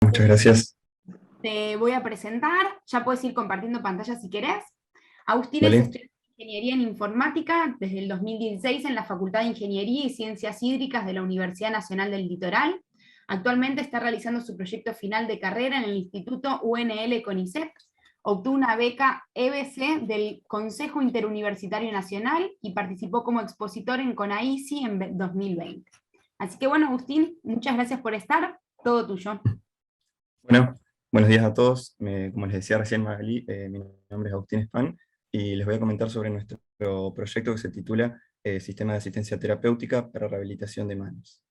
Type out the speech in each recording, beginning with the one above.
Muchas gracias. Te voy a presentar, ya puedes ir compartiendo pantalla si querés. Agustín es Dale. estudiante de Ingeniería en Informática desde el 2016 en la Facultad de Ingeniería y Ciencias Hídricas de la Universidad Nacional del Litoral. Actualmente está realizando su proyecto final de carrera en el Instituto UNL CONICET. Obtuvo una beca EBC del Consejo Interuniversitario Nacional y participó como expositor en CONAICI en 2020. Así que bueno, Agustín, muchas gracias por estar, todo tuyo. Bueno, buenos días a todos. Como les decía recién Magali, mi nombre es Agustín Span y les voy a comentar sobre nuestro proyecto que se titula Sistema de Asistencia Terapéutica para Rehabilitación de Manos.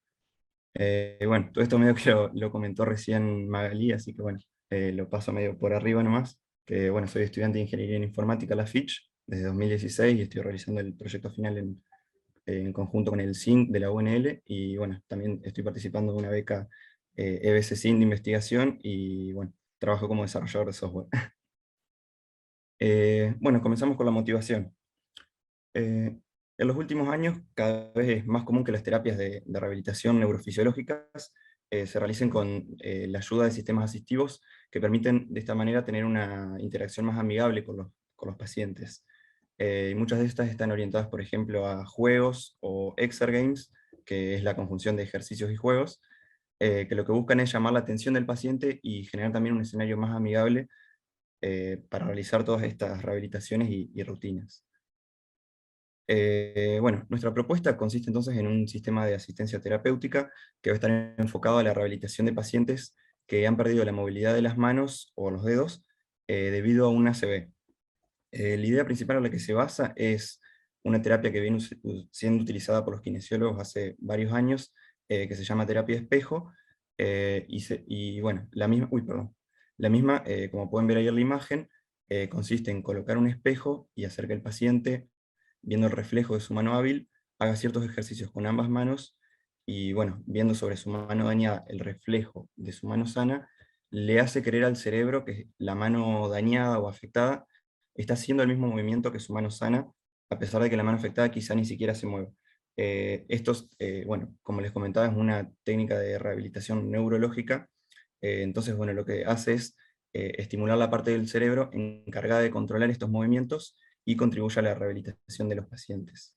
Bueno, todo esto medio que lo comentó recién Magali, así que bueno, lo paso medio por arriba nomás. Que bueno, soy estudiante de Ingeniería en Informática, la FICH, desde 2016 y estoy realizando el proyecto final en conjunto con el SINC de la UNL, y bueno, también estoy participando de una beca EBC SINC de investigación, y bueno, trabajo como desarrollador de software. Bueno, comenzamos con la motivación. Eh, en los últimos años, cada vez es más común que las terapias de rehabilitación neurofisiológicas se realicen con la ayuda de sistemas asistivos que permiten de esta manera tener una interacción más amigable con los pacientes. Y muchas de estas están orientadas, por ejemplo, a juegos o exergames, que es la conjunción de ejercicios y juegos, que lo que buscan es llamar la atención del paciente y generar también un escenario más amigable para realizar todas estas rehabilitaciones y rutinas. Bueno, nuestra propuesta consiste entonces en un sistema de asistencia terapéutica que va a estar enfocado a la rehabilitación de pacientes que han perdido la movilidad de las manos o los dedos debido a un ACV. La idea principal en la que se basa es una terapia que viene siendo utilizada por los kinesiólogos hace varios años, que se llama terapia espejo, y bueno, la misma, como pueden ver ahí en la imagen, consiste en colocar un espejo y hacer que el paciente, viendo el reflejo de su mano hábil, haga ciertos ejercicios con ambas manos, y bueno, viendo sobre su mano dañada el reflejo de su mano sana, le hace creer al cerebro que la mano dañada o afectada está haciendo el mismo movimiento que su mano sana, a pesar de que la mano afectada quizá ni siquiera se mueve. Bueno, como les comentaba, es una técnica de rehabilitación neurológica. Entonces, bueno, lo que hace es estimular la parte del cerebro encargada de controlar estos movimientos y contribuye a la rehabilitación de los pacientes.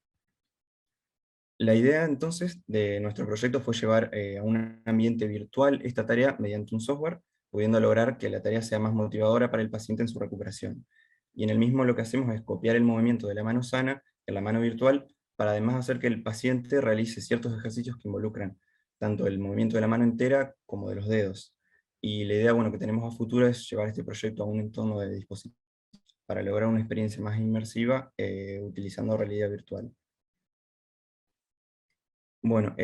La idea entonces de nuestro proyecto fue llevar a un ambiente virtual esta tarea mediante un software, pudiendo lograr que la tarea sea más motivadora para el paciente en su recuperación. Y en el mismo lo que hacemos es copiar el movimiento de la mano sana en la mano virtual, para además hacer que el paciente realice ciertos ejercicios que involucran tanto el movimiento de la mano entera como de los dedos. Y la idea, bueno, que tenemos a futuro es llevar este proyecto a un entorno de dispositivos para lograr una experiencia más inmersiva utilizando realidad virtual. Bueno,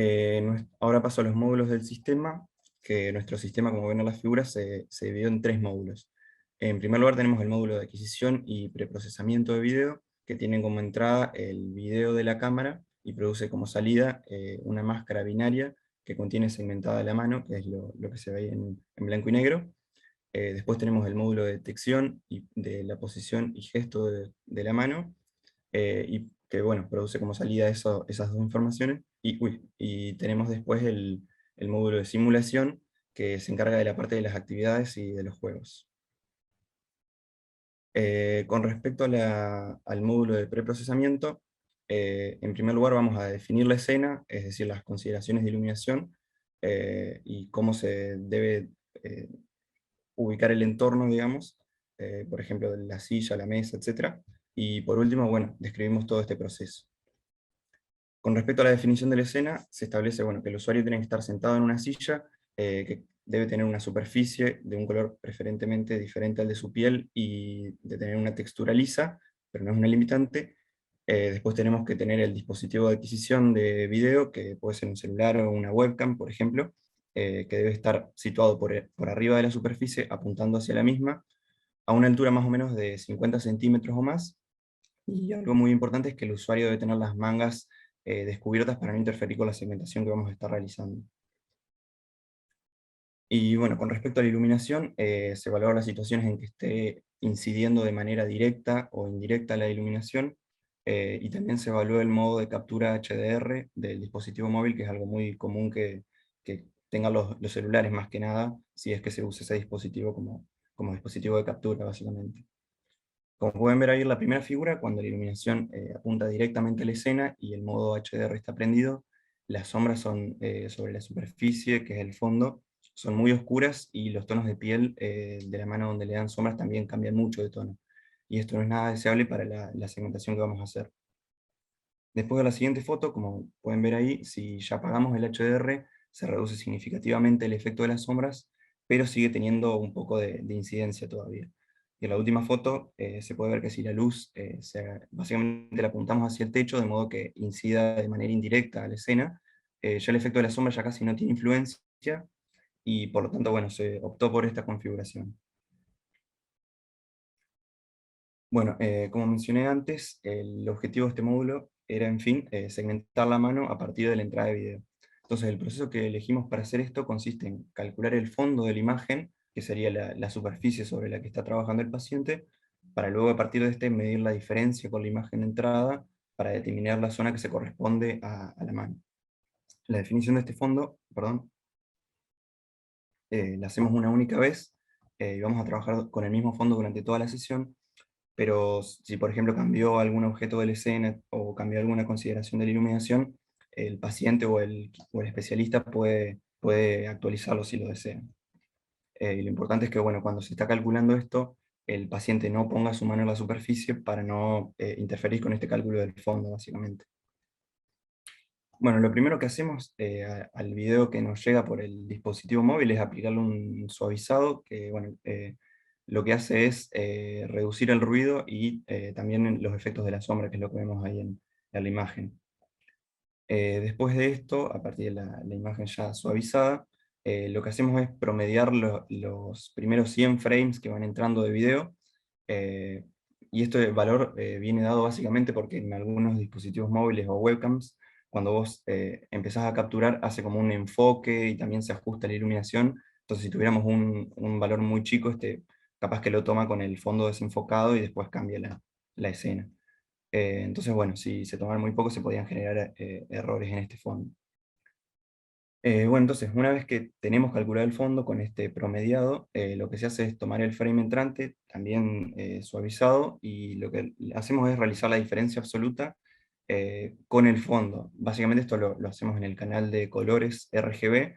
ahora paso a los módulos del sistema, que nuestro sistema, como ven en las figuras, se dividió en tres módulos. En primer lugar tenemos el módulo de adquisición y preprocesamiento de video, que tiene como entrada el video de la cámara y produce como salida una máscara binaria que contiene segmentada la mano, que es lo que se ve ahí en blanco y negro. Después tenemos el módulo de detección y de la posición y gesto de la mano, y que bueno, produce como salida esas dos informaciones. Y tenemos después el módulo de simulación, que se encarga de la parte de las actividades y de los juegos. Con respecto al módulo de preprocesamiento, en primer lugar vamos a definir la escena, es decir, las consideraciones de iluminación, y cómo se debe ubicar el entorno, digamos, por ejemplo, la silla, la mesa, etc. Y por último, bueno, describimos todo este proceso. Con respecto a la definición de la escena, se establece, bueno, que el usuario tiene que estar sentado en una silla, que debe tener una superficie de un color preferentemente diferente al de su piel y de tener una textura lisa, pero no es una limitante. Después tenemos que tener el dispositivo de adquisición de video, que puede ser un celular o una webcam, por ejemplo, que debe estar situado por arriba de la superficie, apuntando hacia la misma, a una altura más o menos de 50 centímetros o más. Y algo muy importante es que el usuario debe tener las mangas descubiertas para no interferir con la segmentación que vamos a estar realizando. Y bueno, con respecto a la iluminación, se evalúan las situaciones en que esté incidiendo de manera directa o indirecta la iluminación, y también se evalúa el modo de captura HDR del dispositivo móvil, que es algo muy común que tengan los celulares más que nada, si es que se usa ese dispositivo como dispositivo de captura, básicamente. Como pueden ver ahí en la primera figura, cuando la iluminación apunta directamente a la escena y el modo HDR está prendido, las sombras son sobre la superficie, que es el fondo, son muy oscuras y los tonos de piel de la mano donde le dan sombras también cambian mucho de tono. Y esto no es nada deseable para la segmentación que vamos a hacer. Después de la siguiente foto, como pueden ver ahí, si ya apagamos el HDR, se reduce significativamente el efecto de las sombras, pero sigue teniendo un poco de incidencia todavía. Y en la última foto se puede ver que si la luz, básicamente la apuntamos hacia el techo, de modo que incida de manera indirecta a la escena, ya el efecto de la sombra ya casi no tiene influencia, y por lo tanto, bueno, se optó por esta configuración. Bueno, como mencioné antes, el objetivo de este módulo era, en fin, segmentar la mano a partir de la entrada de video. Entonces, el proceso que elegimos para hacer esto consiste en calcular el fondo de la imagen, que sería la superficie sobre la que está trabajando el paciente, para luego a partir de este medir la diferencia con la imagen de entrada para determinar la zona que se corresponde a la mano. La definición de este fondo, perdón, la hacemos una única vez y vamos a trabajar con el mismo fondo durante toda la sesión, pero si por ejemplo cambió algún objeto de la escena o cambió alguna consideración de la iluminación, el paciente o el especialista puede actualizarlo si lo desea. Y lo importante es que bueno, cuando se está calculando esto, el paciente no ponga su mano en la superficie para no interferir con este cálculo del fondo, básicamente. Bueno, lo primero que hacemos al video que nos llega por el dispositivo móvil es aplicarle un suavizado que, bueno, lo que hace es reducir el ruido y también los efectos de la sombra, que es lo que vemos ahí en la imagen. Después de esto, a partir de la imagen ya suavizada, lo que hacemos es promediar los primeros 100 frames que van entrando de video, eh, y este valor viene dado básicamente porque en algunos dispositivos móviles o webcams, cuando vos empezás a capturar, hace como un enfoque y también se ajusta la iluminación. Entonces si tuviéramos un valor muy chico, capaz que lo toma con el fondo desenfocado y después cambia la escena. Entonces, bueno, si se tomaban muy poco se podían generar errores en este fondo. Bueno, entonces, una vez que tenemos calculado el fondo con este promediado, lo que se hace es tomar el frame entrante, también suavizado, y lo que hacemos es realizar la diferencia absoluta con el fondo. Básicamente esto lo hacemos en el canal de colores RGB,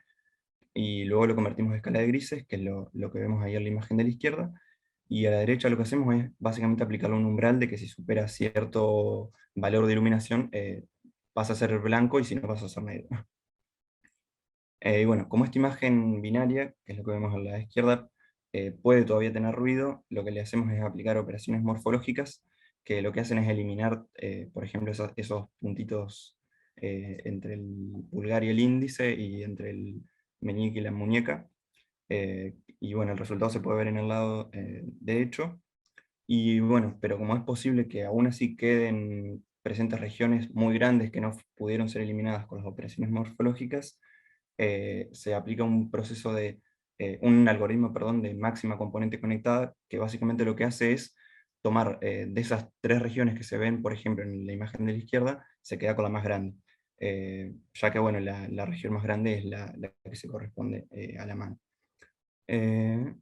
y luego lo convertimos a escala de grises, que es lo que vemos ahí en la imagen de la izquierda, y a la derecha lo que hacemos es básicamente aplicarle un umbral de que si supera cierto valor de iluminación, pasa a ser blanco y si no pasa a ser negro. Y bueno, como esta imagen binaria, que es lo que vemos a la izquierda, puede todavía tener ruido, lo que le hacemos es aplicar operaciones morfológicas, que lo que hacen es eliminar, por ejemplo, esos puntitos entre el pulgar y el índice, y entre el meñique y la muñeca. Y bueno, el resultado se puede ver en el lado derecho. Y bueno, pero como es posible que aún así queden presentes regiones muy grandes que no pudieron ser eliminadas con las operaciones morfológicas, se aplica un proceso un algoritmo, perdón, de máxima componente conectada, que básicamente lo que hace es tomar de esas tres regiones que se ven, por ejemplo, en la imagen de la izquierda, se queda con la más grande, ya que bueno, la región más grande es la que se corresponde a la mano. Eh,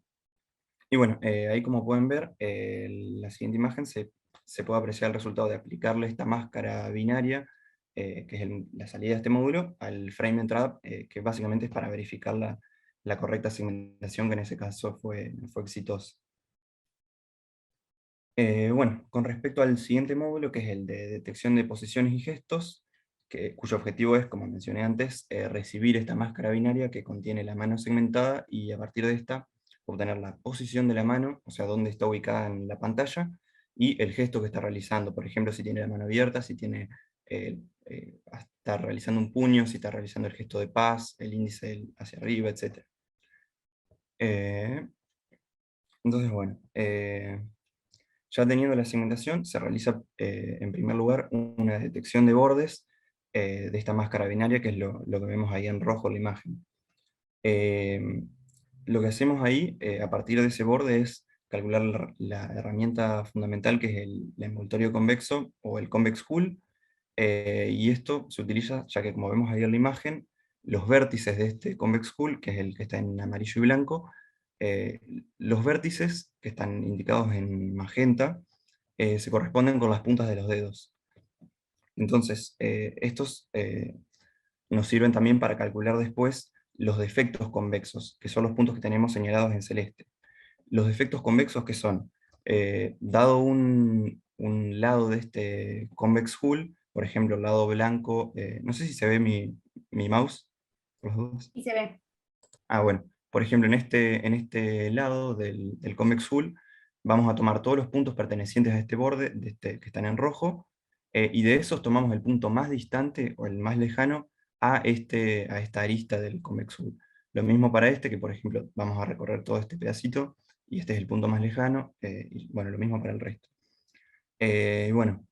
y bueno, ahí como pueden ver, la siguiente imagen se puede apreciar el resultado de aplicarle esta máscara binaria, que es la salida de este módulo, al frame de entrada, que básicamente es para verificar la correcta segmentación, que en ese caso fue exitosa. Bueno, con respecto al siguiente módulo, que es el de detección de posiciones y gestos, cuyo objetivo es, como mencioné antes, recibir esta máscara binaria que contiene la mano segmentada y a partir de esta obtener la posición de la mano, o sea, dónde está ubicada en la pantalla, y el gesto que está realizando. Por ejemplo, si tiene la mano abierta, si tiene, está realizando un puño, si está realizando el gesto de paz, el índice hacia arriba, etc. Entonces, bueno, ya teniendo la segmentación, se realiza en primer lugar una detección de bordes de esta máscara binaria, que es lo que vemos ahí en rojo en la imagen. Lo que hacemos ahí, a partir de ese borde, es calcular la herramienta fundamental, que es el envoltorio convexo o el convex hull, y esto se utiliza, ya que como vemos ahí en la imagen, los vértices de este convex hull, que es el que está en amarillo y blanco, eh, los vértices, que están indicados en magenta, se corresponden con las puntas de los dedos. Entonces, estos nos sirven también para calcular después los defectos convexos, que son los puntos que tenemos señalados en celeste. Los defectos convexos que son, dado un lado de este convex hull, por ejemplo, el lado blanco, no sé si se ve mi mouse, por las dudas. Y se ve. Ah, bueno, por ejemplo, en este lado del convex hull, vamos a tomar todos los puntos pertenecientes a este borde, que están en rojo, y de esos tomamos el punto más distante o el más lejano a esta arista del convex hull. Lo mismo para este, que por ejemplo vamos a recorrer todo este pedacito, y este es el punto más lejano, y bueno, lo mismo para el resto. Bueno,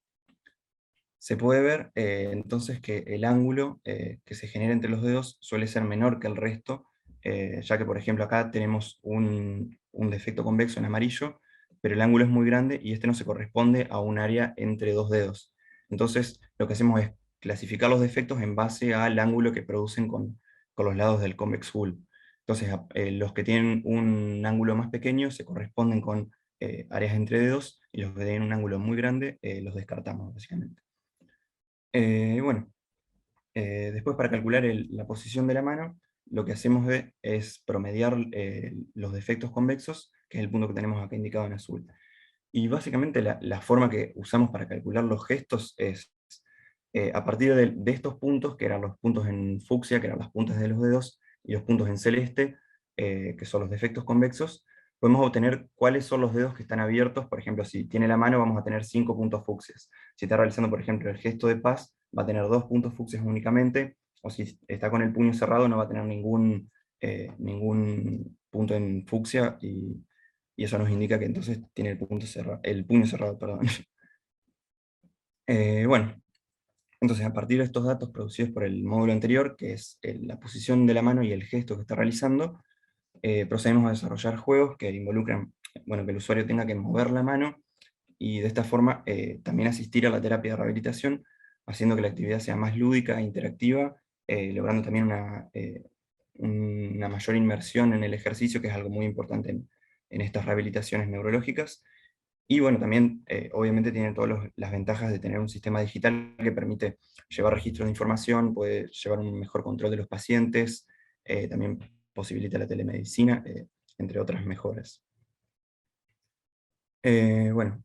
se puede ver entonces que el ángulo que se genera entre los dedos suele ser menor que el resto, ya que por ejemplo acá tenemos un defecto convexo en amarillo, pero el ángulo es muy grande y este no se corresponde a un área entre dos dedos. Entonces lo que hacemos es clasificar los defectos en base al ángulo que producen con los lados del convex hull. Entonces los que tienen un ángulo más pequeño se corresponden con áreas entre dedos, y los que tienen un ángulo muy grande los descartamos básicamente. Bueno, después para calcular la posición de la mano, lo que hacemos es promediar los defectos convexos, que es el punto que tenemos acá indicado en azul. Y básicamente la forma que usamos para calcular los gestos es, a partir de estos puntos, que eran los puntos en fucsia, que eran las puntas de los dedos, y los puntos en celeste, que son los defectos convexos, podemos obtener cuáles son los dedos que están abiertos. Por ejemplo, si tiene la mano, vamos a tener 5 puntos fucsias. Si está realizando, por ejemplo, el gesto de paz, va a tener 2 puntos fucsias únicamente, o si está con el puño cerrado, no va a tener ningún punto en fucsia, y eso nos indica que entonces tiene el puño cerrado, perdón. Bueno, entonces a partir de estos datos producidos por el módulo anterior, que es la posición de la mano y el gesto que está realizando, procedemos a desarrollar juegos que involucran, bueno, que el usuario tenga que mover la mano, y de esta forma también asistir a la terapia de rehabilitación, haciendo que la actividad sea más lúdica e interactiva, logrando también una mayor inmersión en el ejercicio, que es algo muy importante en estas rehabilitaciones neurológicas. Y bueno, también obviamente tiene todas las ventajas de tener un sistema digital que permite llevar registros de información, puede llevar un mejor control de los pacientes, también posibilita la telemedicina, entre otras mejoras. Bueno,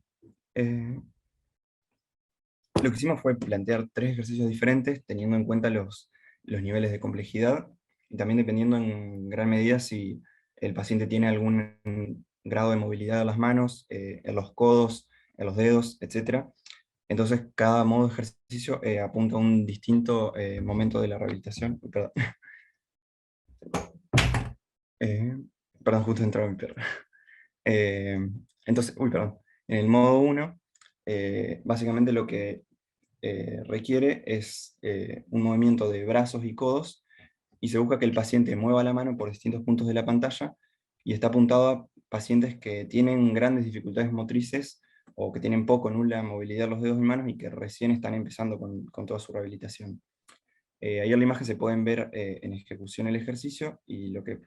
lo que hicimos fue plantear 3 ejercicios diferentes, teniendo en cuenta los niveles de complejidad, y también dependiendo en gran medida si el paciente tiene algún grado de movilidad en las manos, en los codos, en los dedos, etc. Entonces, cada modo de ejercicio apunta a un distinto momento de la rehabilitación. Uy, perdón. Eh, Perdón, justo entraba mi perro. Eh, entonces, uy, perdón. En el modo 1, básicamente lo que requiere es un movimiento de brazos y codos, y se busca que el paciente mueva la mano por distintos puntos de la pantalla, y está apuntado a pacientes que tienen grandes dificultades motrices o que tienen poco o nula movilidad de los dedos y manos y que recién están empezando con toda su rehabilitación. Ahí en la imagen se pueden ver en ejecución el ejercicio, y lo que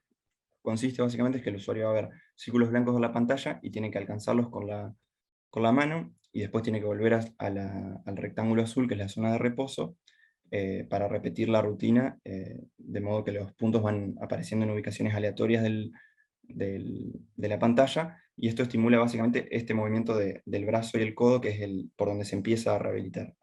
consiste básicamente es que el usuario va a ver círculos blancos en la pantalla y tiene que alcanzarlos con la mano, y después tiene que volver al rectángulo azul, que es la zona de reposo, para repetir la rutina, de modo que los puntos van apareciendo en ubicaciones aleatorias de la pantalla, y esto estimula básicamente este movimiento del brazo y el codo, que es por donde se empieza a rehabilitar.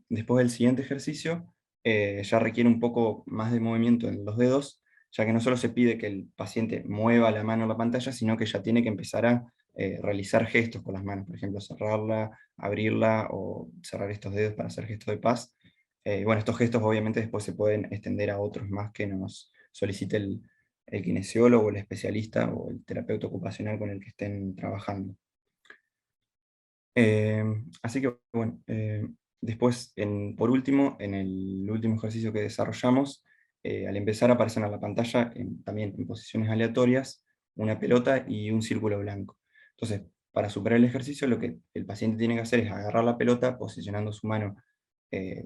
Después del siguiente ejercicio, ya requiere un poco más de movimiento en los dedos, ya que no solo se pide que el paciente mueva la mano en la pantalla, sino que ya tiene que empezar a realizar gestos con las manos, por ejemplo, cerrarla, abrirla o cerrar estos dedos para hacer gestos de paz. Bueno, estos gestos obviamente después se pueden extender a otros más que nos solicite el kinesiólogo, el especialista o el terapeuta ocupacional con el que estén trabajando. Así que bueno, después, por último, en el último ejercicio que desarrollamos, al empezar aparecen en la pantalla, también en posiciones aleatorias, una pelota y un círculo blanco. Entonces, para superar el ejercicio, lo que el paciente tiene que hacer es agarrar la pelota posicionando su mano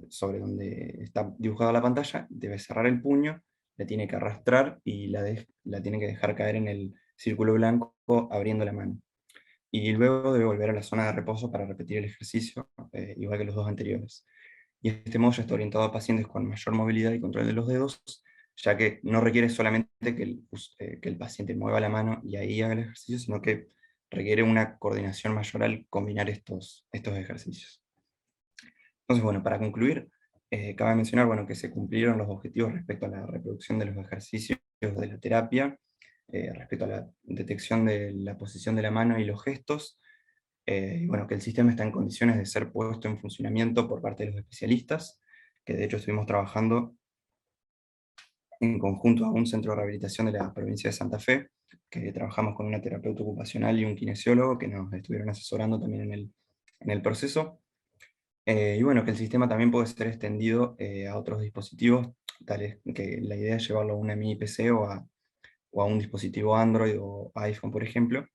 sobre donde está dibujada la pantalla, debe cerrar el puño, la tiene que arrastrar y la tiene que dejar caer en el círculo blanco abriendo la mano. Y luego debe volver a la zona de reposo para repetir el ejercicio, igual que los dos anteriores. Y este modo ya está orientado a pacientes con mayor movilidad y control de los dedos, ya que no requiere solamente que el paciente mueva la mano y ahí haga el ejercicio, sino que requiere una coordinación mayor al combinar estos ejercicios. Entonces, bueno, para concluir, cabe mencionar, bueno, que se cumplieron los objetivos respecto a la reproducción de los ejercicios de la terapia, respecto a la detección de la posición de la mano y los gestos, y bueno, que el sistema está en condiciones de ser puesto en funcionamiento por parte de los especialistas, que de hecho estuvimos trabajando en conjunto a un centro de rehabilitación de la provincia de Santa Fe, que trabajamos con una terapeuta ocupacional y un kinesiólogo que nos estuvieron asesorando también en el proceso. Y bueno, que el sistema también puede ser extendido a otros dispositivos, tales que la idea es llevarlo a una mini PC o a un dispositivo Android o iPhone, por ejemplo.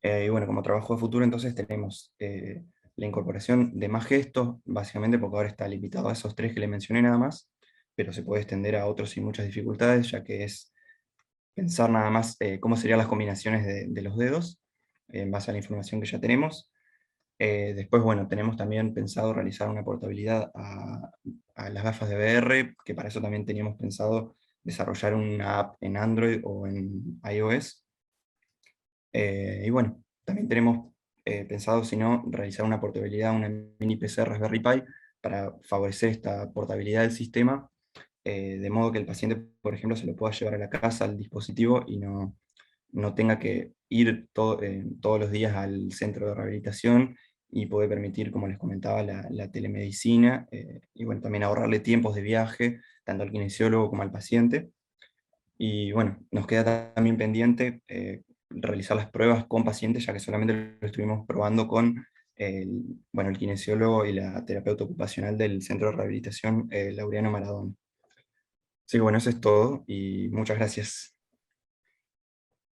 Y bueno, como trabajo de futuro, entonces tenemos la incorporación de más gestos, básicamente porque ahora está limitado a esos tres que le mencioné nada más, pero se puede extender a otros sin muchas dificultades, ya que es pensar nada más cómo serían las combinaciones de los dedos, en base a la información que ya tenemos. Después, bueno, tenemos también pensado realizar una portabilidad a las gafas de VR, que para eso también teníamos pensado desarrollar una app en Android o en iOS. Y bueno, también tenemos pensado, si no, realizar una portabilidad, una mini PC Raspberry Pi, para favorecer esta portabilidad del sistema, de modo que el paciente, por ejemplo, se lo pueda llevar a la casa, al dispositivo, y no tenga que ir todos los días al centro de rehabilitación, y puede permitir, como les comentaba, la telemedicina, y bueno, también ahorrarle tiempos de viaje, tanto al kinesiólogo como al paciente. Y bueno, nos queda también pendiente realizar las pruebas con pacientes, ya que solamente lo estuvimos probando con el kinesiólogo y la terapeuta ocupacional del Centro de Rehabilitación Laureano Maradona. Así que bueno, eso es todo y muchas gracias.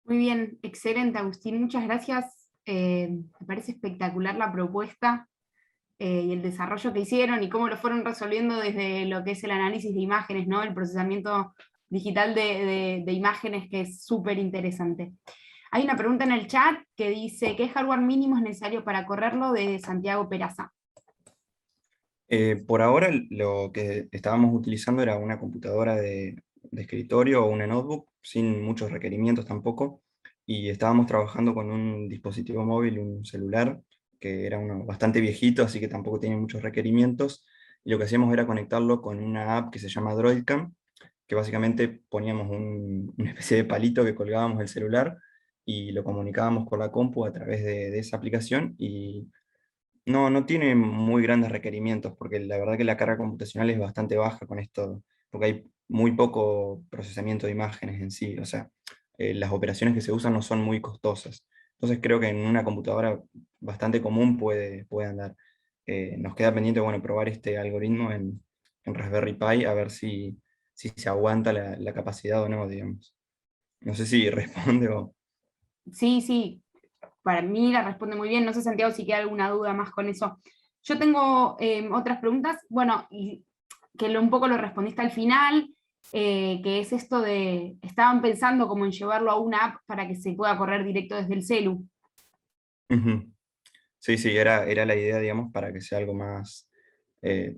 Muy bien, excelente, Agustín, muchas gracias. Me parece espectacular la propuesta y el desarrollo que hicieron y cómo lo fueron resolviendo desde lo que es el análisis de imágenes, ¿no? El procesamiento digital de imágenes, que es súper interesante. Hay una pregunta en el chat que dice: ¿qué hardware mínimo es necesario para correrlo? De Santiago Peraza. Por ahora lo que estábamos utilizando era una computadora de escritorio o una notebook, sin muchos requerimientos tampoco, y estábamos trabajando con un dispositivo móvil, un celular, que era uno bastante viejito, así que tampoco tiene muchos requerimientos, y lo que hacíamos era conectarlo con una app que se llama Droidcam, que básicamente poníamos una especie de palito que colgábamos del celular, y lo comunicábamos con la compu a través de esa aplicación, y no tiene muy grandes requerimientos, porque la verdad que la carga computacional es bastante baja con esto, porque hay muy poco procesamiento de imágenes en sí, o sea, las operaciones que se usan no son muy costosas. Entonces creo que en una computadora bastante común puede andar. Nos queda pendiente, bueno, probar este algoritmo en Raspberry Pi, a ver si se aguanta la capacidad o no, digamos. No sé si responde o... Sí, sí, para mí la responde muy bien. No sé, Santiago, si queda alguna duda más con eso. Yo tengo otras preguntas, bueno, y que un poco lo respondiste al final, que es esto de, estaban pensando como en llevarlo a una app para que se pueda correr directo desde el celu. Ujú. Sí, sí, era la idea, digamos, para que sea algo más,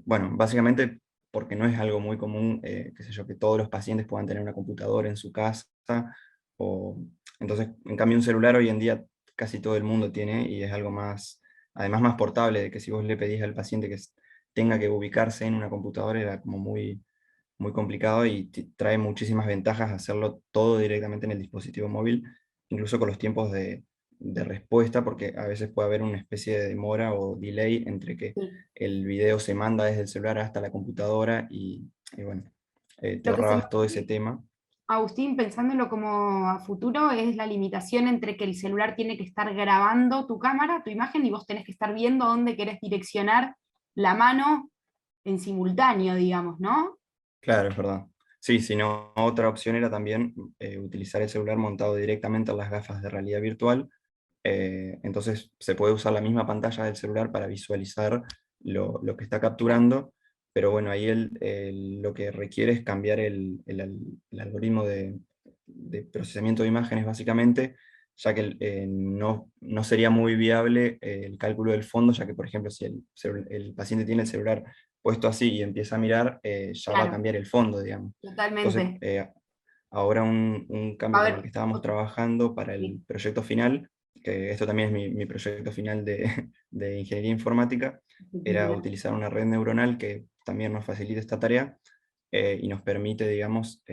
bueno, básicamente porque no es algo muy común, qué sé yo, que todos los pacientes puedan tener una computadora en su casa, o, entonces, en cambio, un celular hoy en día casi todo el mundo tiene, y es algo más, además más portable, de que si vos le pedís al paciente que tenga que ubicarse en una computadora, era como muy complicado, y trae muchísimas ventajas hacerlo todo directamente en el dispositivo móvil, incluso con los tiempos de respuesta, porque a veces puede haber una especie de demora o delay entre que Sí. el video se manda desde el celular hasta la computadora, y bueno, te Lo que se me ahorrabas todo ese ocurre, tema. Agustín, pensándolo como a futuro, es la limitación entre que el celular tiene que estar grabando tu cámara, tu imagen, y vos tenés que estar viendo dónde querés direccionar la mano en simultáneo, digamos, ¿no? Claro, es verdad. Sí, si no, otra opción era también utilizar el celular montado directamente en las gafas de realidad virtual. Entonces se puede usar la misma pantalla del celular para visualizar lo que está capturando, pero bueno, ahí lo que requiere es cambiar el algoritmo de procesamiento de imágenes básicamente, ya que no sería muy viable el cálculo del fondo, ya que por ejemplo si el paciente tiene el celular puesto así y empieza a mirar, ya va a Claro, cambiar el fondo, digamos. Entonces, totalmente. ahora un A cambio con el que ver, estábamos trabajando para el sí, proyecto final, que esto también es mi proyecto final de ingeniería informática, era espectacular. utilizar una red neuronal que también nos facilita esta tarea y nos permite, digamos,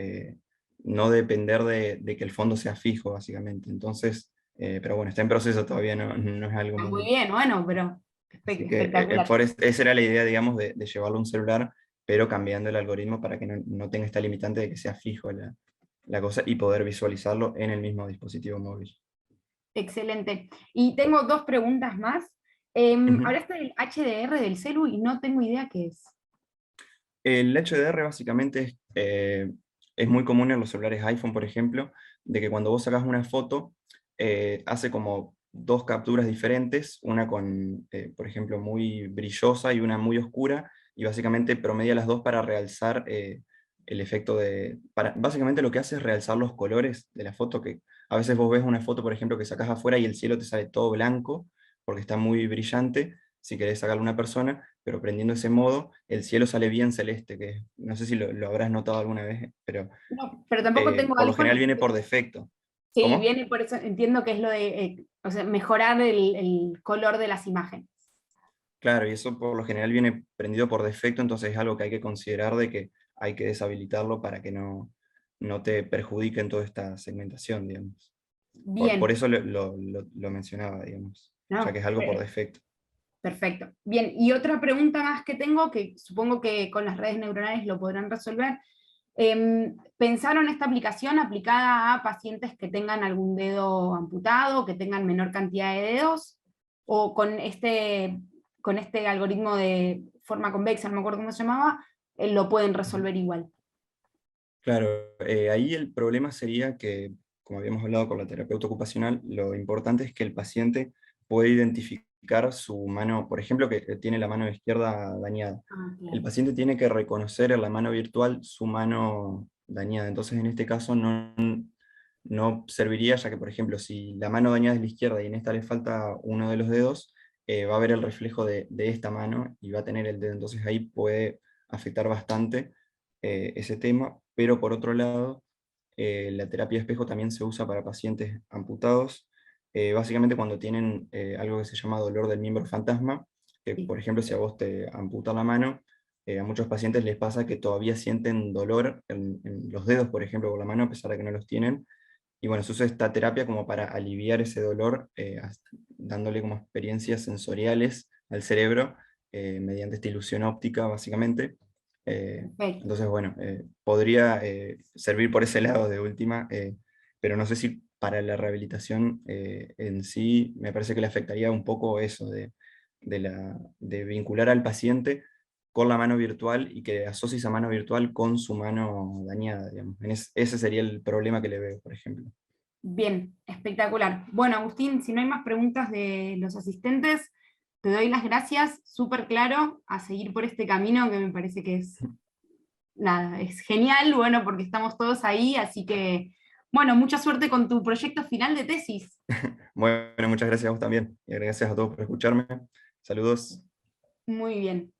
no depender de que el fondo sea fijo, básicamente. Entonces, pero bueno, está en proceso todavía, no es algo Está muy muy... bien, bueno, pero Así que espectacular. esa era la idea, digamos, de llevarlo a un celular, pero cambiando el algoritmo para que no tenga esta limitante de que sea fijo la cosa y poder visualizarlo en el mismo dispositivo móvil. Excelente. Y tengo dos preguntas más. Ujú. Hablaste del HDR del celu y no tengo idea qué es. El HDR básicamente es muy común en los celulares iPhone, por ejemplo, de que cuando vos sacas una foto, hace como dos capturas diferentes, una con, por ejemplo, muy brillosa y una muy oscura, y básicamente promedia las dos para realzar el efecto básicamente lo que hace es realzar los colores de la foto, que a veces vos ves una foto, por ejemplo, que sacas afuera y el cielo te sale todo blanco, porque está muy brillante, si querés sacarle a una persona, pero prendiendo ese modo, el cielo sale bien celeste, que no sé si lo habrás notado alguna vez, pero No, pero tampoco tengo por lo iPhone. general viene por defecto. Sí, ¿Cómo? viene por eso, entiendo que es lo de o sea, mejorar el color de las imágenes. Claro, y eso por lo general viene prendido por defecto, entonces es algo que hay que considerar de que hay que deshabilitarlo para que no te perjudique en toda esta segmentación, digamos. Por Bien, eso lo mencionaba, digamos, ya que ¿no? es algo por defecto. Perfecto. Bien, y otra pregunta más que tengo, que supongo que con las redes neuronales lo podrán resolver. ¿Pensaron esta aplicación aplicada a pacientes que tengan algún dedo amputado, que tengan menor cantidad de dedos? ¿O con este algoritmo de forma convexa, no me acuerdo cómo se llamaba, lo pueden resolver igual? Claro, ahí el problema sería que, como habíamos hablado con la terapeuta ocupacional, lo importante es que el paciente puede identificar su mano, por ejemplo, que tiene la mano izquierda dañada. Ah, El claro. paciente tiene que reconocer en la mano virtual su mano dañada. Entonces, en este caso, no serviría, ya que, por ejemplo, si la mano dañada es la izquierda y en esta le falta uno de los dedos, va a ver el reflejo de esta mano y va a tener el dedo. Entonces, ahí puede afectar bastante ese tema, pero por otro lado, la terapia de espejo también se usa para pacientes amputados, básicamente cuando tienen algo que se llama dolor del miembro fantasma, que Sí. por ejemplo si a vos te amputan la mano, a muchos pacientes les pasa que todavía sienten dolor en los dedos, por ejemplo, por la mano, a pesar de que no los tienen, y bueno, se usa esta terapia como para aliviar ese dolor, dándole como experiencias sensoriales al cerebro mediante esta ilusión óptica, básicamente. Perfecto. Entonces, bueno, podría servir por ese lado de última, pero no sé si para la rehabilitación en sí, me parece que le afectaría un poco eso de vincular al paciente con la mano virtual y que asocie esa mano virtual con su mano dañada, digamos. Ese sería el problema que le veo, por ejemplo. Bien, espectacular. Bueno, Agustín, si no hay más preguntas de los asistentes, te doy las gracias, súper claro, a seguir por este camino que me parece que es, nada, es genial, bueno, porque estamos todos ahí, así que, bueno, mucha suerte con tu proyecto final de tesis. Bueno, muchas gracias a vos también. Y gracias a todos por escucharme. Saludos. Muy bien.